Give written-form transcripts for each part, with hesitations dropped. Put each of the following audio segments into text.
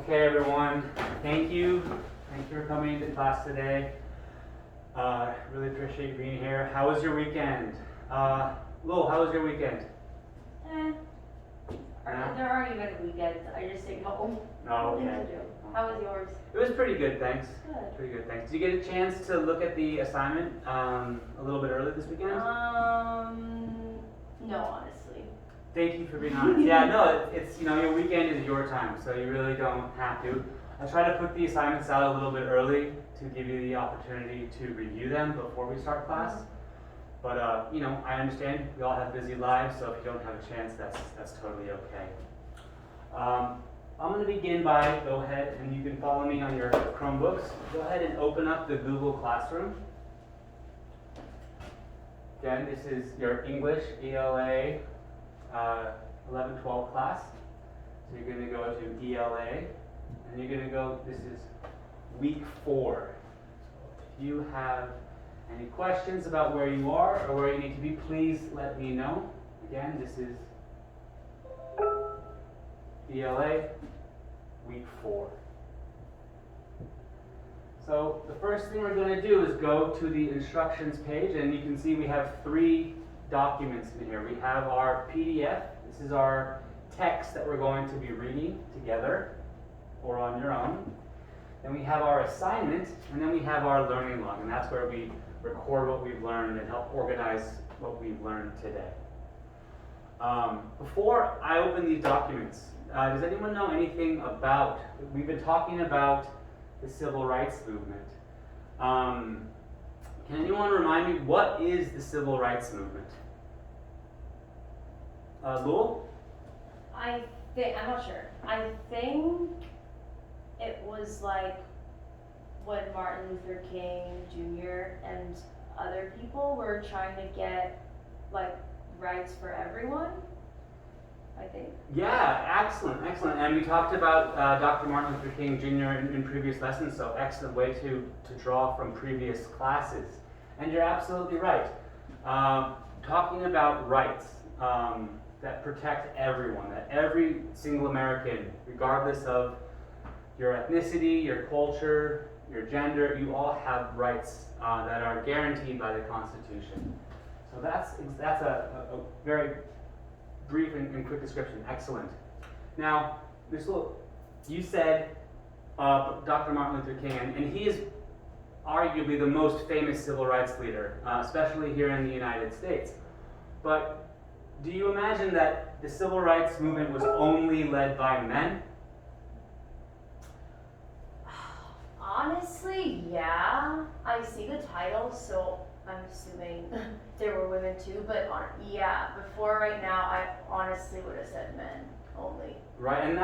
Okay, everyone. Thank you. Thank you for coming to class today. Really appreciate you being here. How was your weekend? Lowell, how was your weekend? There aren't even weekends. I just stayed home. Oh, okay. Nothing to do. How was yours? It was pretty good, thanks. Good. Pretty good, thanks. Did you get a chance to look at the assignment a little bit early this weekend? No, honestly. Thank you for being honest. Yeah, no, it's your weekend is your time, so you really don't have to. I try to put the assignments out a little bit early to give you the opportunity to review them before we start class. But I understand we all have busy lives, so if you don't have a chance, that's totally okay. I'm going to begin by go ahead and you can follow me on your Chromebooks. Go ahead and open up the Google Classroom. Again, this is your English ELA 11-12 class. So you're going to go to ELA, and you're going to go. This is week 4. So if you have any questions about where you are or where you need to be, please let me know. Again, this is ELA, week 4. So the first thing we're going to do is go to the instructions page, and you can see we have 3 documents in here. We have our PDF. This is our text that we're going to be reading together or on your own. Then we have our assignment, and then we have our learning log, and that's where we record what we've learned and help organize what we've learned today. Before I open these documents, does anyone know anything about, we've been talking about the civil rights movement. Can anyone remind me, what is the civil rights movement? Lowell? I'm not sure. I think it was like when Martin Luther King Jr. and other people were trying to get like rights for everyone, I think. Yeah, excellent. And we talked about Dr. Martin Luther King Jr. in previous lessons, so excellent way to draw from previous classes. And you're absolutely right. Talking about rights that protect everyone, that every single American, regardless of your ethnicity, your culture, your gender, you all have rights that are guaranteed by the Constitution. So that's a very brief and quick description. Excellent. Now, you said Dr. Martin Luther King, and he is arguably the most famous civil rights leader, especially here in the United States. But do you imagine that the civil rights movement was only led by men? Honestly, yeah. I see the title, so I'm assuming there were women too, but yeah, before right now, I honestly would have said men only. Right, and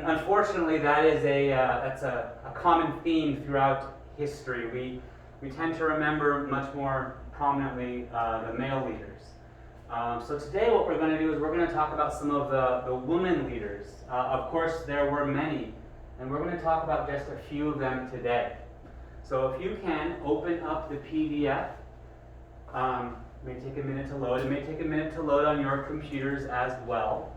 unfortunately that is that's a common theme throughout history. We tend to remember much more prominently the male leaders. So today what we're going to do is we're going to talk about some of the women leaders. Of course, there were many, and we're going to talk about just a few of them today. So if you can, open up the PDF. It may take a minute to load. It may take a minute to load on your computers as well.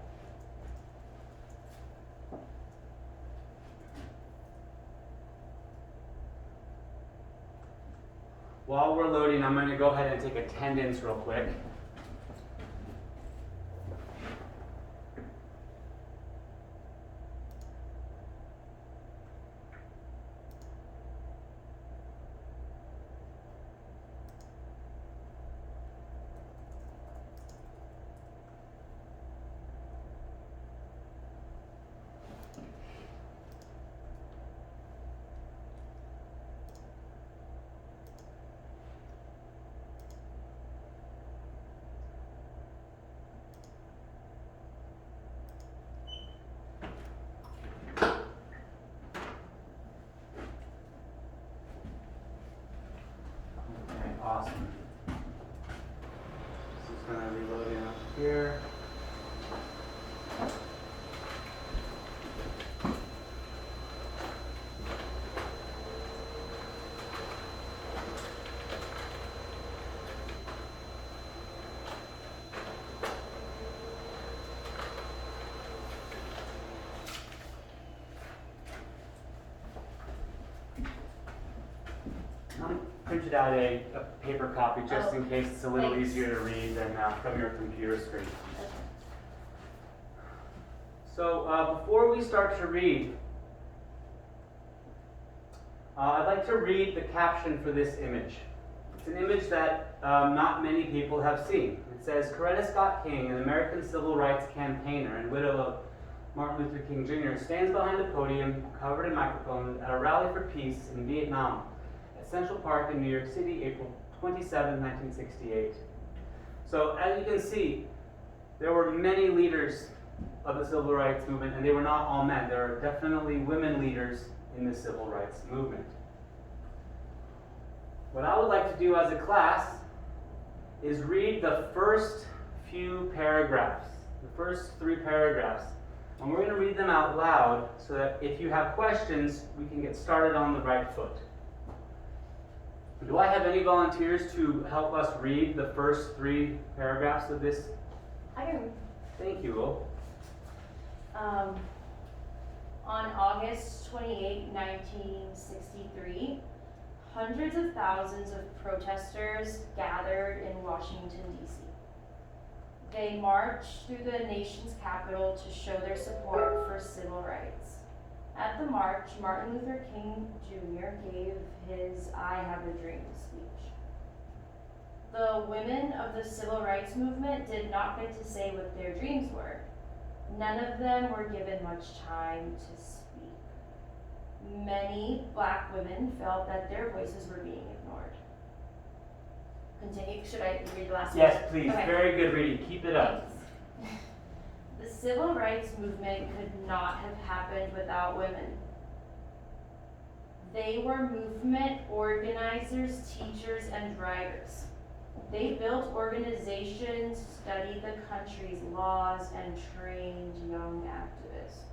While we're loading, I'm going to go ahead and take attendance real quick. Awesome. This is going to be loading up here. printed out a paper copy just in case it's a little thanks. easier to read than from your computer screen. Okay. So before we start to read, I'd like to read the caption for this image. It's an image that not many people have seen. It says, Coretta Scott King, an American civil rights campaigner and widow of Martin Luther King Jr., stands behind a podium covered in microphones at a rally for peace in Vietnam at Central Park in New York City, April 27, 1968. So as you can see, there were many leaders of the civil rights movement, and they were not all men. There are definitely women leaders in the civil rights movement. What I would like to do as a class is read the first few paragraphs, the first 3 paragraphs, and we're going to read them out loud so that if you have questions, we can get started on the right foot. Do I have any volunteers to help us read the first 3 paragraphs of this? I can. Thank you, Will. On August 28, 1963, hundreds of thousands of protesters gathered in Washington, D.C. They marched through the nation's capital to show their support for civil rights. At the march, Martin Luther King Jr. gave his I Have a Dream speech. The women of the civil rights movement did not get to say what their dreams were. None of them were given much time to speak. Many black women felt that their voices were being ignored. Continue. Should I read the last one? Yes, please. Okay. Very good reading. Keep it up. Thanks. The civil rights movement could not have happened without women. They were movement organizers, teachers, and writers. They built organizations, studied the country's laws, and trained young activists.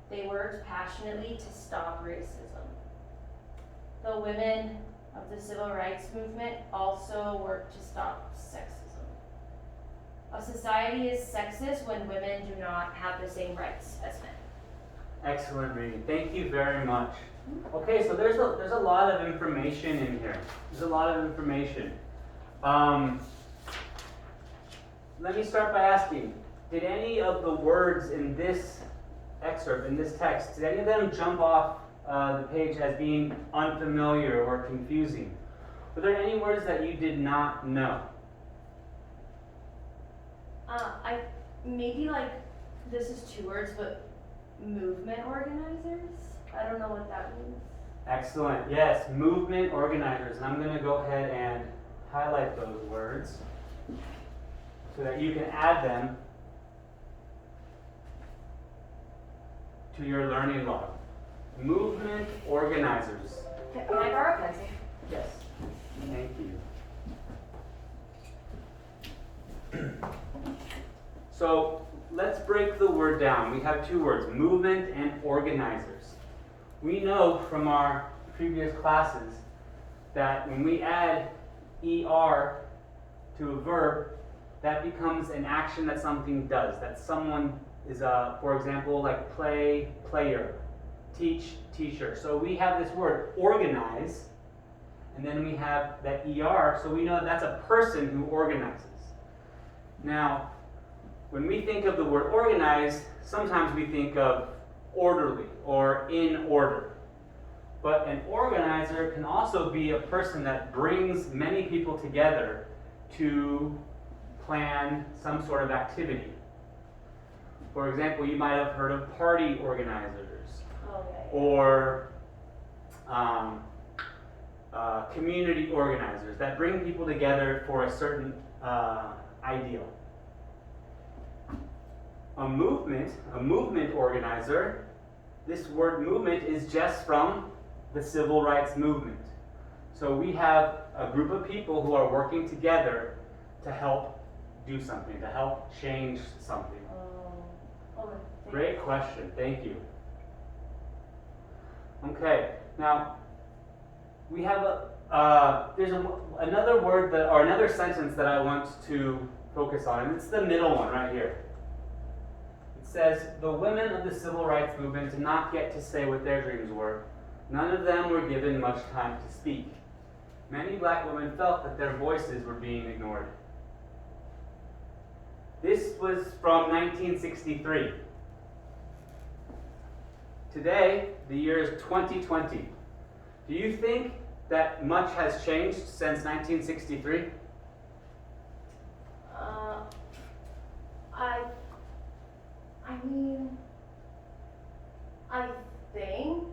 They worked passionately to stop racism. The women of the civil rights movement also worked to stop sexism. A society is sexist when women do not have the same rights as men. Excellent reading. Thank you very much. Okay, so there's a lot of information in here. There's a lot of information. Let me start by asking, did any of the words in this excerpt, in this text, did any of them jump off the page as being unfamiliar or confusing? Were there any words that you did not know? I maybe like this is 2 words, but movement organizers. I don't know what that means. Excellent. Yes, movement organizers. And I'm going to go ahead and highlight those words so that you can add them to your learning log. Movement organizers. Can I borrow a pencil? Yes. Thank you. So let's break the word down. We have 2 words, movement and organizers. We know from our previous classes that when we add ER to a verb, that becomes an action that something does, that someone is, for example, like play, player, teach, teacher. So we have this word, organize, and then we have that ER, so we know that's a person who organizes. Now, when we think of the word organize, sometimes we think of orderly or in order. But an organizer can also be a person that brings many people together to plan some sort of activity. For example, you might have heard of party organizers, or community organizers that bring people together for a certain ideal. A movement organizer, this word movement is just from the civil rights movement. So we have a group of people who are working together to help do something, to help change something. Okay. Great question, thank you. Okay, now we have another word or another sentence that I want to focus on, and it's the middle one right here. It says, the women of the civil rights movement did not get to say what their dreams were. None of them were given much time to speak. many black women felt that their voices were being ignored. This was from 1963. Today, the year is 2020. Do you think that much has changed since 1963? I mean, I think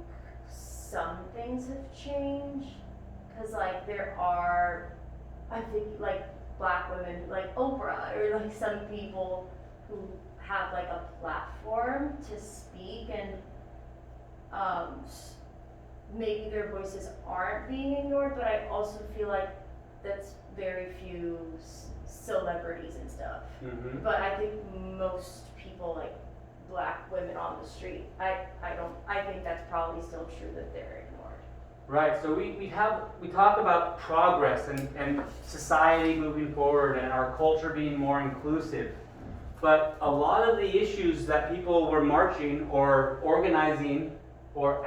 some things have changed, cause like I think like black women, like Oprah, or like some people who have like a platform to speak, and maybe their voices aren't being ignored, but I also feel like that's very few celebrities and stuff. Mm-hmm. But I think most people, like black women on the street, I think that's probably still true that they're ignored. Right, so we talk about progress and society moving forward and our culture being more inclusive. But a lot of the issues that people were marching or organizing or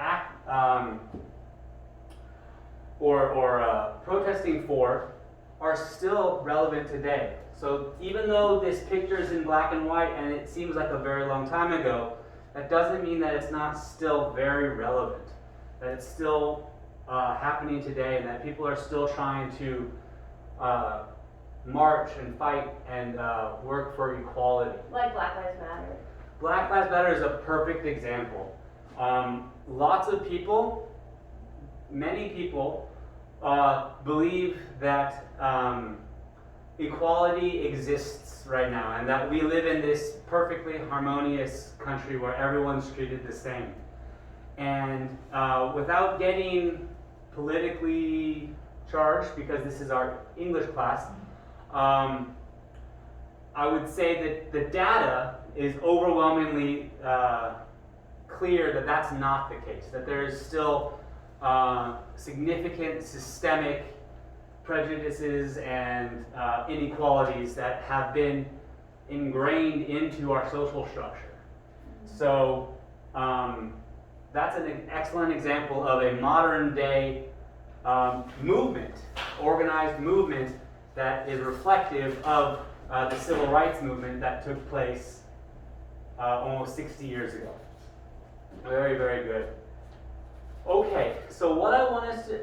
protesting for are still relevant today. So even though this picture is in black and white and it seems like a very long time ago, that doesn't mean that it's not still very relevant, that it's still happening today, and that people are still trying to march and fight and work for equality. Like Black Lives Matter. Black Lives Matter is a perfect example. Lots of people, many people, believe that equality exists right now, and that we live in this perfectly harmonious country where everyone's treated the same. And without getting politically charged, because this is our English class, I would say that the data is overwhelmingly clear that that's not the case, that there is still significant systemic prejudices and inequalities that have been ingrained into our social structure. So that's an excellent example of a modern day movement, organized movement that is reflective of the civil rights movement that took place almost 60 years ago. Very, very good. Okay, so what I want us to,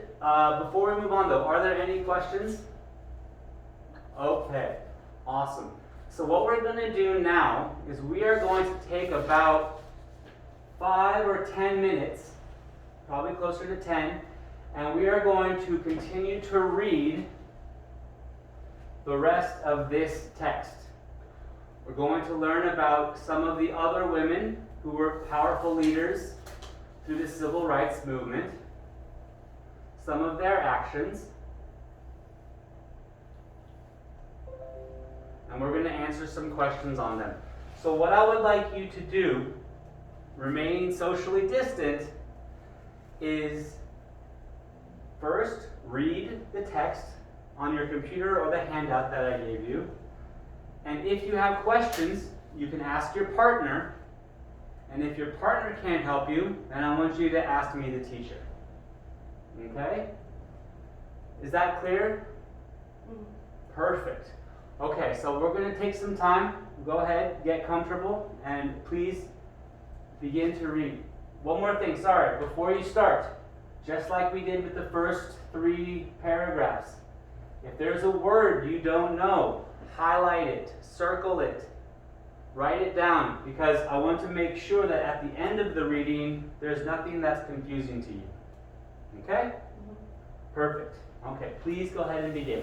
before we move on though, are there any questions? Okay, awesome. So what we're going to do now is we are going to take about 5 or 10 minutes, probably closer to 10, and we are going to continue to read the rest of this text. We're going to learn about some of the other women who were powerful leaders through the civil rights movement, some of their actions, and we're going to answer some questions on them. So what I would like you to do, remaining socially distant, is first read the text on your computer or the handout that I gave you. And if you have questions, you can ask your partner. And if your partner can't help you, then I want you to ask me, the teacher. Okay? Is that clear? Perfect. Okay, so we're going to take some time. Go ahead, get comfortable, and please begin to read. One more thing, sorry, before you start, just like we did with the first 3 paragraphs, if there's a word you don't know, highlight it, circle it, write it down, because I want to make sure that at the end of the reading, there's nothing that's confusing to you. Okay? Perfect. Okay, please go ahead and begin.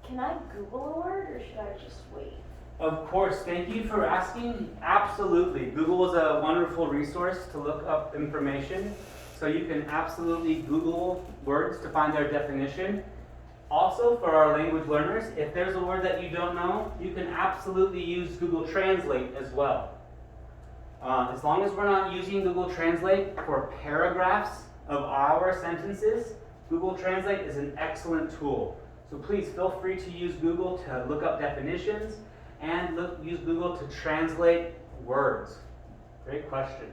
can I Google a word or should I just wait? Of course, thank you for asking. Absolutely. Google is a wonderful resource to look up information. So you can absolutely Google words to find their definition. Also, for our language learners, if there's a word that you don't know, you can absolutely use Google Translate as well. As long as we're not using Google Translate for paragraphs of our sentences, Google Translate is an excellent tool. So please feel free to use Google to look up definitions and use Google to translate words. Great question.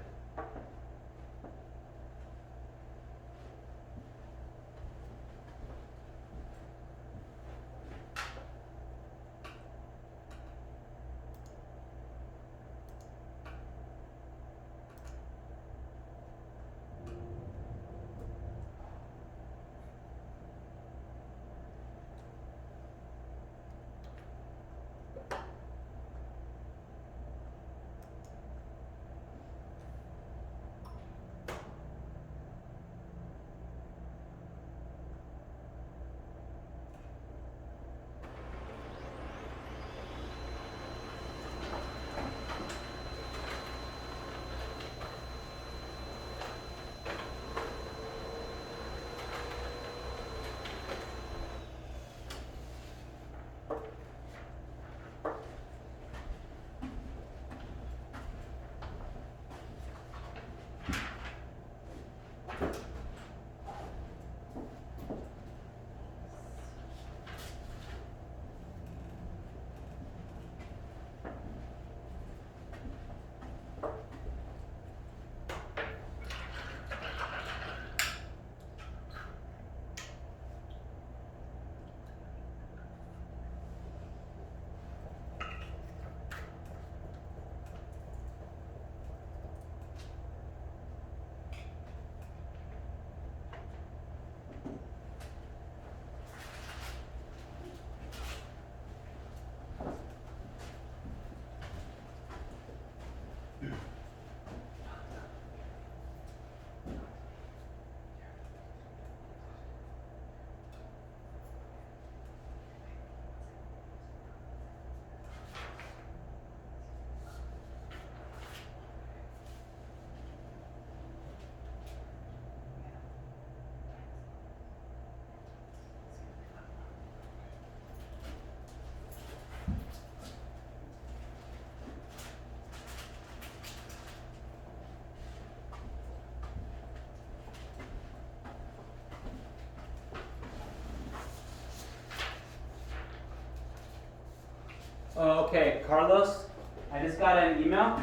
Okay, Carlos, I just got an email.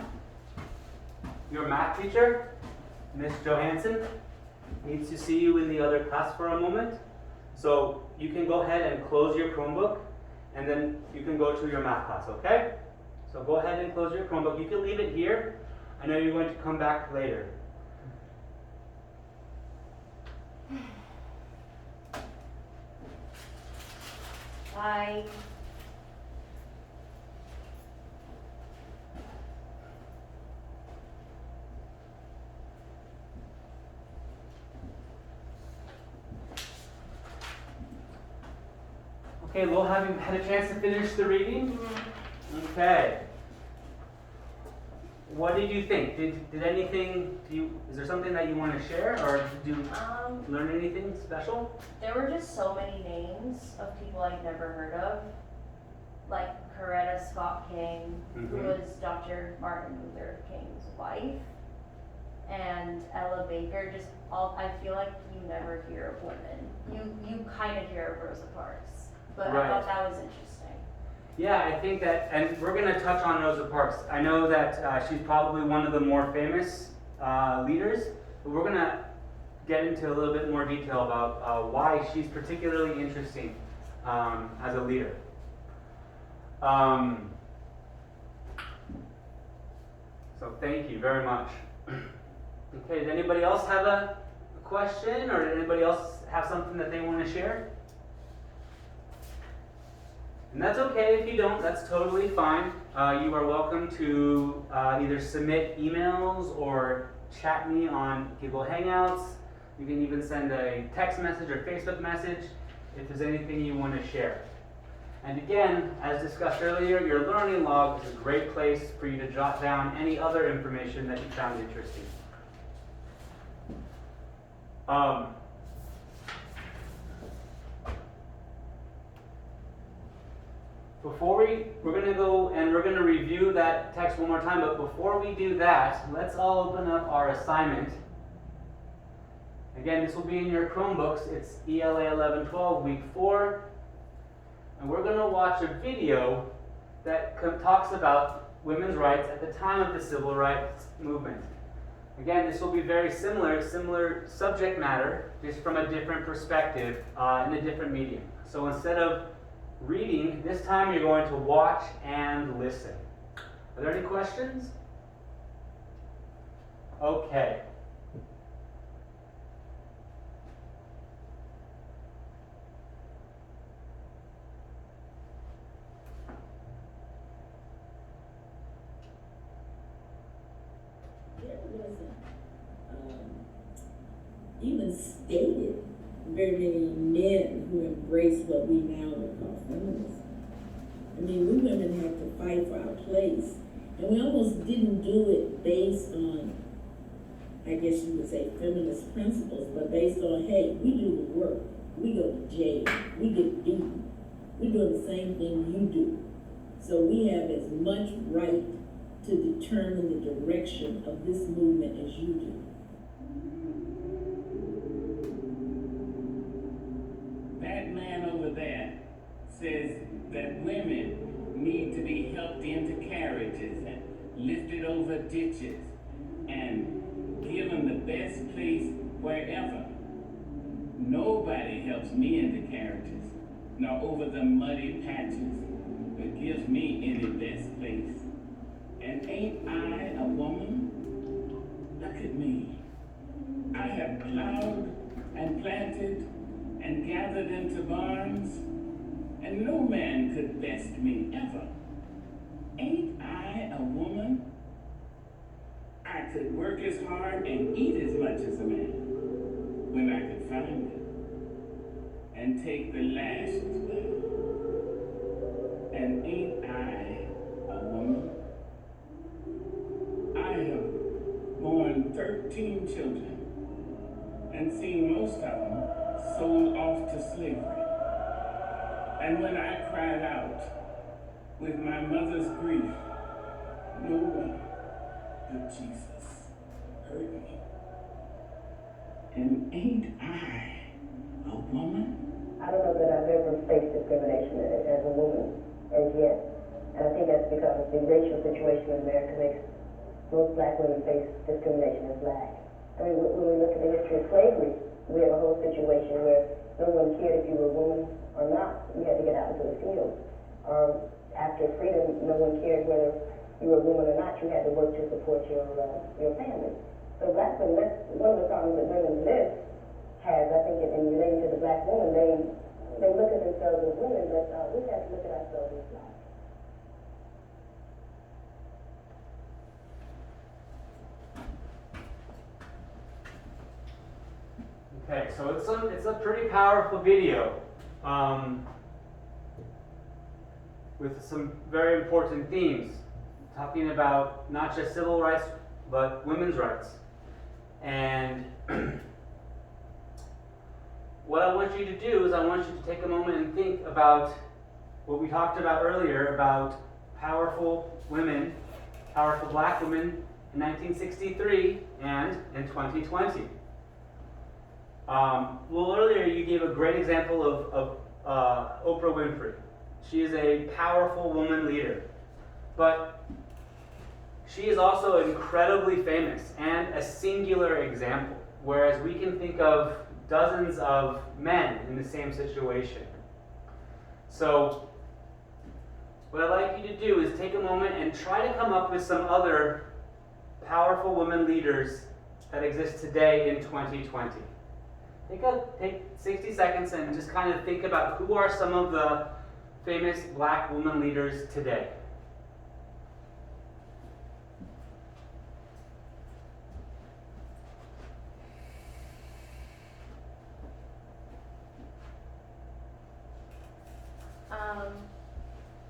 Your math teacher, Miss Johansson, needs to see you in the other class for a moment. So you can go ahead and close your Chromebook, and then you can go to your math class, okay? So go ahead and close your Chromebook. You can leave it here. I know you're going to come back later. Bye. Okay, Lowell, have you had a chance to finish the reading? Okay. What did you think? Did anything, is there something that you want to share, or did you learn anything special? There were just so many names of people I'd never heard of, like Coretta Scott King, who was Dr. Martin Luther King's wife, and Ella Baker. Just all, I feel like you never hear of women. You kind of hear of Rosa Parks, but Right. I thought that was interesting. Yeah, I think that, and we're going to touch on Rosa Parks. I know that she's probably one of the more famous leaders, but we're going to get into a little bit more detail about why she's particularly interesting as a leader. So thank you very much. Okay, does anybody else have a question, or did anybody else have something that they want to share? And that's okay if you don't, that's totally fine. You are welcome to either submit emails or chat me on Google Hangouts. You can even send a text message or Facebook message if there's anything you want to share. And again, as discussed earlier, your learning log is a great place for you to jot down any other information that you found interesting. We're going to go and we're going to review that text one more time, but before we do that, let's all open up our assignment. Again, this will be in your Chromebooks. It's ELA 1112, week 4. And we're going to watch a video that talks about women's rights at the time of the civil rights movement. Again, this will be very similar subject matter, just from a different perspective in a different medium. So instead of reading, this time you're going to watch and listen. Are there any questions? Okay. There wasn't even stated very many men who embraced what we now would call feminism. I mean, we women had to fight for our place, and we almost didn't do it based on, I guess you would say, feminist principles, but based on, hey, we do the work, we go to jail, we get beaten, we're doing the same thing you do. So we have as much right to determine the direction of this movement as you do. That man over there says that women need to be helped into carriages and lifted over ditches and given the best place wherever. Nobody helps me into carriages, nor over the muddy patches, but gives me any best place. And ain't I a woman? Look at me. I have plowed and planted and gathered into barns, and no man could best me ever. Ain't I a woman? I could work as hard and eat as much as a man when I could find it, and take the lash as well. And ain't I a woman? I have borne 13 children and seen most of them sold off to slavery. And when I cried out with my mother's grief, no one but Jesus heard me. And ain't I a woman? I don't know that I've ever faced discrimination as a woman as yet. And I think that's because the racial situation in America makes most black women face discrimination as black. I mean, when we look at the history of slavery, we have a whole situation where no one cared if you were a woman or not. You had to get out into the field. After freedom, no one cared whether you were a woman or not. You had to work to support your family. So black women, that's one of the problems that women live has, I think, in relating to the black woman. They look at themselves as women, but we have to look at ourselves as black. Okay, so it's a pretty powerful video with some very important themes, talking about not just civil rights, but women's rights. And what I want you to do is I want you to take a moment and think about what we talked about earlier about powerful women, powerful black women in 1963 and in 2020. A little earlier, you gave a great example of Oprah Winfrey. She is a powerful woman leader, but she is also incredibly famous and a singular example, whereas we can think of dozens of men in the same situation. So, what I'd like you to do is take a moment and try to come up with some other powerful women leaders that exist today in 2020. Take 60 seconds and just kind of think about who are some of the famous black women leaders today.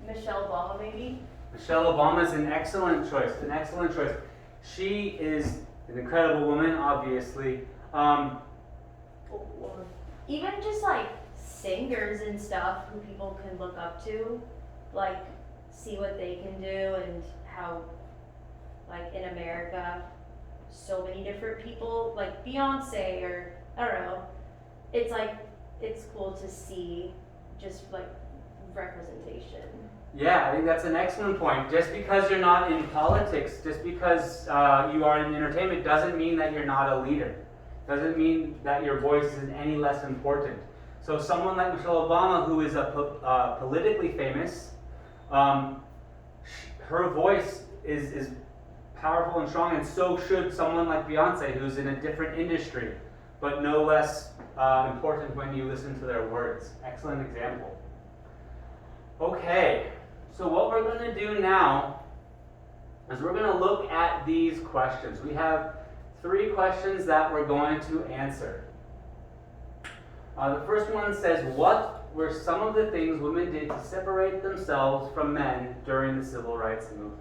Michelle Obama, maybe. Michelle Obama is an excellent choice. An excellent choice. She is an incredible woman, obviously. Or even just like singers and stuff who people can look up to, like see what they can do and how, like in America, so many different people, like Beyonce or I don't know. It's like it's cool to see just like representation. Yeah, I think that's an excellent point. Just because you're not in politics, just because you are in entertainment, doesn't mean that you're not a leader. Doesn't mean that your voice is any less important. So someone like Michelle Obama, who is politically famous, her voice is powerful and strong, and so should someone like Beyonce, who's in a different industry, but no less important when you listen to their words. Excellent example. Okay, so what we're going to do now is we're going to look at these questions. We have 3 questions that we're going to answer. The first one says, what were some of the things women did to separate themselves from men during the civil rights movement?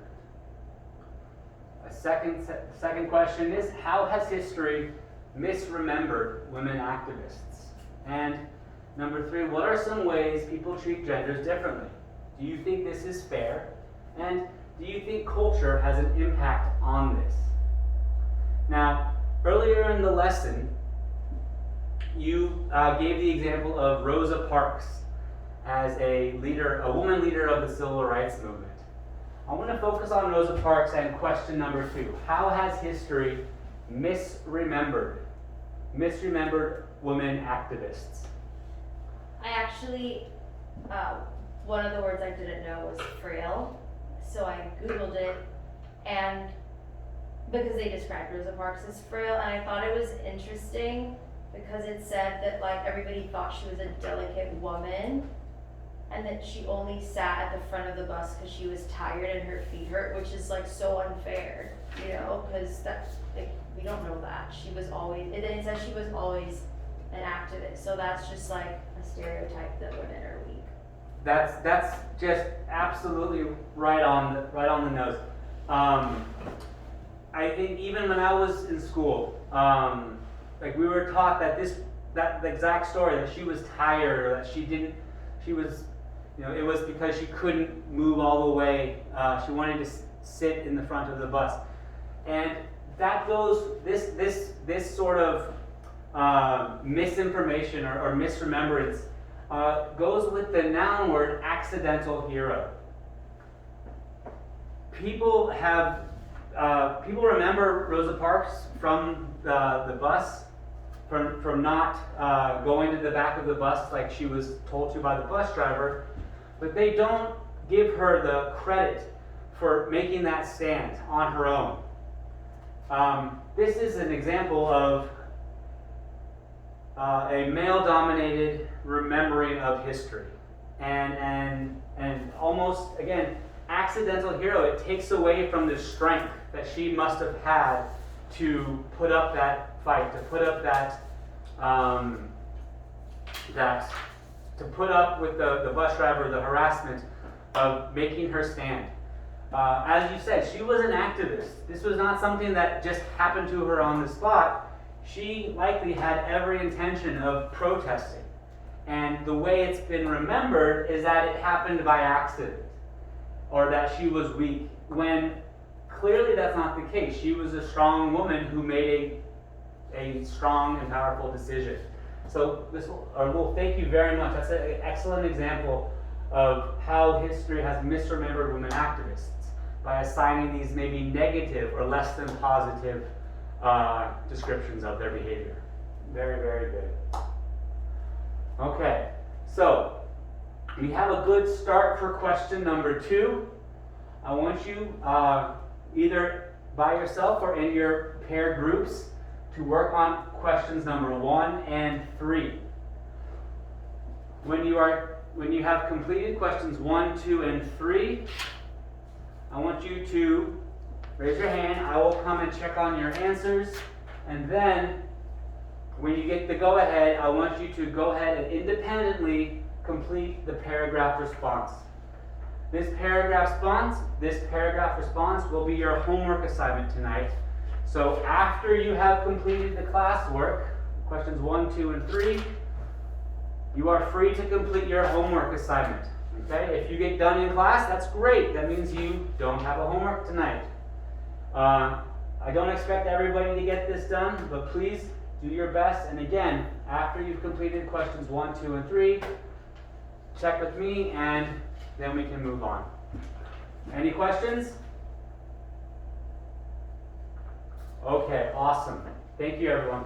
A second question is, how has history misremembered women activists? And number 3, what are some ways people treat genders differently? Do you think this is fair? And do you think culture has an impact on this? Now, earlier in the lesson, you gave the example of Rosa Parks as a leader, a woman leader of the civil rights movement. I want to focus on Rosa Parks and question number 2. How has history misremembered women activists? I actually, one of the words I didn't know was frail, so I Googled it, and because they described Rosa Parks as frail, and I thought it was interesting because it said that like everybody thought she was a delicate woman, and that she only sat at the front of the bus because she was tired and her feet hurt, which is like so unfair, you know, because that's like we don't know that she was always. It says she was always an activist, so that's just like a stereotype that women are weak. That's just absolutely right on the nose. I think even when I was in school, like we were taught that the exact story, that she was tired or that she was, you know, it was because she couldn't move all the way. She wanted to sit in the front of the bus, and that goes this sort of misinformation or misremembrance goes with the noun word accidental hero. People remember Rosa Parks from the bus, from not going to the back of the bus like she was told to by the bus driver, but they don't give her the credit for making that stand on her own. This is an example of a male-dominated remembering of history, and almost again accidental hero. It takes away from the strength that she must have had to put up that fight, to put up to put up with the bus driver, the harassment of making her stand. As you said, she was an activist. This was not something that just happened to her on the spot. She likely had every intention of protesting. And the way it's been remembered is that it happened by accident, or that she was weak, when clearly that's not the case. She was a strong woman who made a strong and powerful decision. So thank you very much. That's an excellent example of how history has misremembered women activists by assigning these maybe negative or less than positive descriptions of their behavior. Very, very good. Okay, so we have a good start for question number 2. I want you either by yourself or in your paired groups to work on questions number 1 and 3. When you have completed questions 1, 2, and 3, I want you to raise your hand. I will come and check on your answers, and then when you get the go-ahead, I want you to go ahead and independently complete the paragraph response. This paragraph response will be your homework assignment tonight. So after you have completed the classwork, questions 1, 2, and 3, you are free to complete your homework assignment. Okay? If you get done in class, that's great. That means you don't have a homework tonight. I don't expect everybody to get this done, but please do your best. And again, after you've completed questions 1, 2, and 3, check with me and then we can move on. Any questions? Okay, awesome. Thank you, everyone.